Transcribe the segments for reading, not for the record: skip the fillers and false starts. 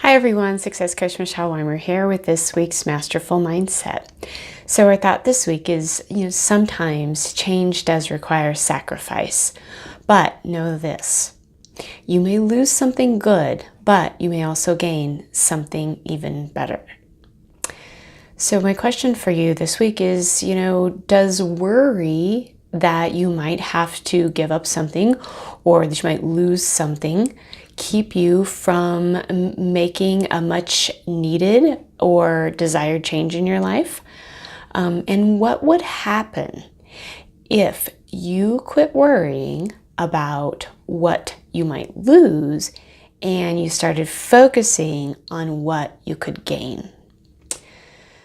Hi everyone, Success Coach Michelle Weimer here with this week's Masterful Mindset. So our thought this week is, sometimes change does require sacrifice, but know this. You may lose something good, but you may also gain something even better. So my question for you this week is, does worry that you might have to give up something or that you might lose something keep you from making a much needed or desired change in your life? And what would happen if you quit worrying about what you might lose and you started focusing on what you could gain?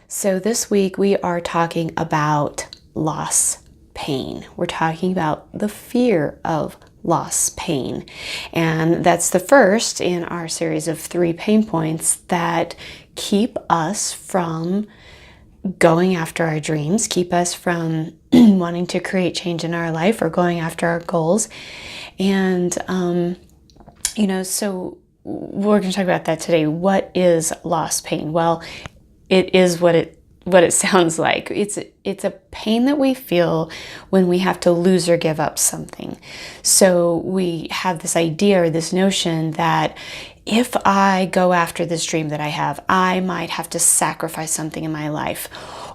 So this week we are talking about loss pain. We're talking about the fear of loss pain. And that's the first in our series of 3 pain points that keep us from going after our dreams, keep us from wanting to create change in our life or going after our goals. And, so we're going to talk about that today. What is loss pain? Well, it is what it sounds like. It's a pain that we feel when we have to lose or give up something. So we have this idea or this notion that if I go after this dream that I have, I might have to sacrifice something in my life.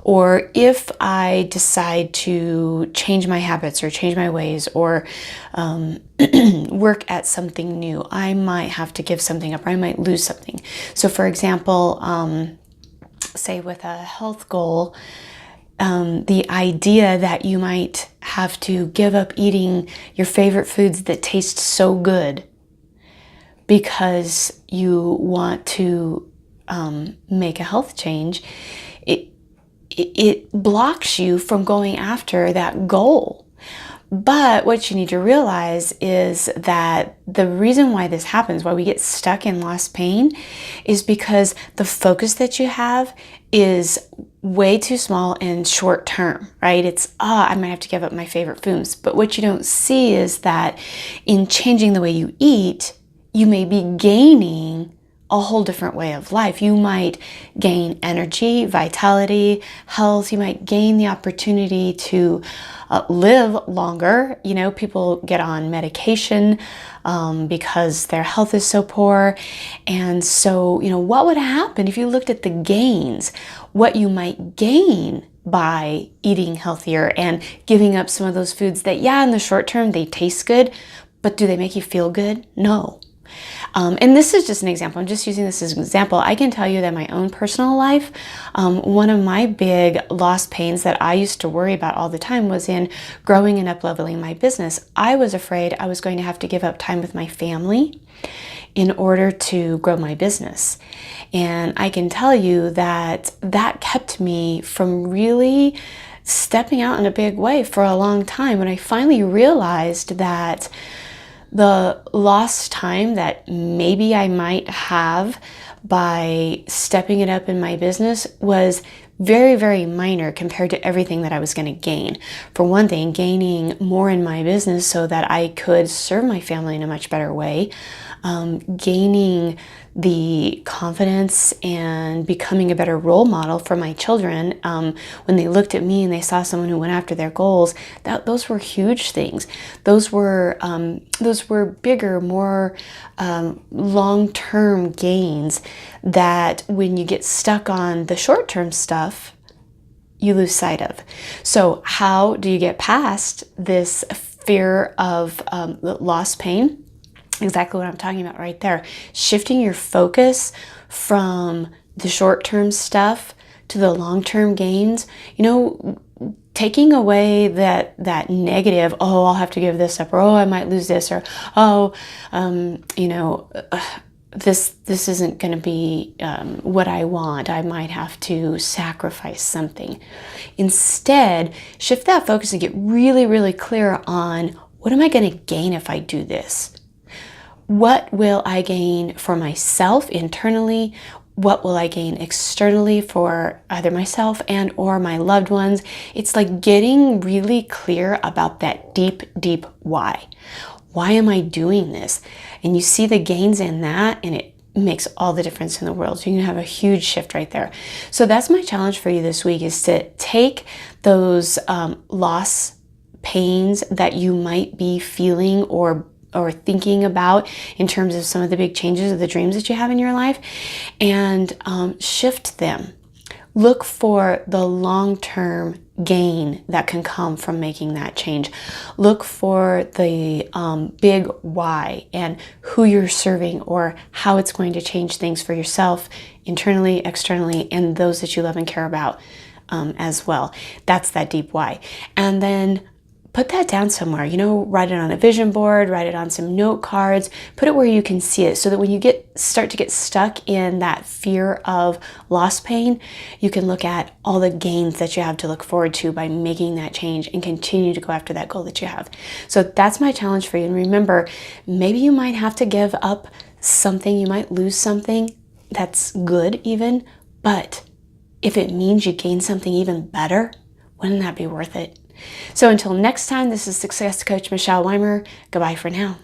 Or if I decide to change my habits or change my ways or work at something new, I might have to give something up or I might lose something. So for example, say with a health goal, the idea that you might have to give up eating your favorite foods that taste so good because you want to make a health change, it blocks you from going after that goal. But what you need to realize is that the reason why this happens, why we get stuck in loss pain, is because the focus that you have is way too small and short term, right? It's, I might have to give up my favorite foods. But what you don't see is that in changing the way you eat, you may be gaining a whole different way of life. You might gain energy, vitality, health. You might gain the opportunity to live longer. People get on medication because their health is so poor. And so, what would happen if you looked at the gains, what you might gain by eating healthier and giving up some of those foods that, in the short term, they taste good, but do they make you feel good? No. And this is just an example. I'm just using this as an example. I can tell you that in my own personal life, one of my big loss pains that I used to worry about all the time was in growing and up-leveling my business. I was afraid I was going to have to give up time with my family in order to grow my business. And I can tell you that that kept me from really stepping out in a big way for a long time. When I finally realized that the lost time that maybe I might have by stepping it up in my business was very, very minor compared to everything that I was going to gain. For one thing, gaining more in my business so that I could serve my family in a much better way, gaining the confidence and becoming a better role model for my children. When they looked at me and they saw someone who went after their goals, those were huge things. Those were bigger, more long-term gains that when you get stuck on the short-term stuff, you lose sight of. So how do you get past this fear of loss pain? Exactly what I'm talking about right there. Shifting your focus from the short-term stuff to the long-term gains. Taking away that negative, I'll have to give this up, or I might lose this, or this isn't going to be what I want. I might have to sacrifice something. Instead, shift that focus and get really, really clear on what am I going to gain if I do this? What will I gain for myself internally? What will I gain externally for either myself and or my loved ones? It's like getting really clear about that deep, deep why. Why am I doing this? And you see the gains in that, and makes all the difference in the world. So you can have a huge shift right there. So that's my challenge for you this week, is to take those loss pains that you might be feeling or thinking about in terms of some of the big changes of the dreams that you have in your life, and shift them. Look for the long-term gain that can come from making that change. Look for the big why and who you're serving, or how it's going to change things for yourself, internally, externally, and those that you love and care about as well. That's that deep why. And then put that down somewhere, write it on a vision board, write it on some note cards, put it where you can see it, so that when you start to get stuck in that fear of loss pain, you can look at all the gains that you have to look forward to by making that change and continue to go after that goal that you have. So that's my challenge for you. And remember, maybe you might have to give up something, you might lose something that's good even, but if it means you gain something even better, wouldn't that be worth it? So until next time, this is Success Coach Michelle Weimer. Goodbye for now.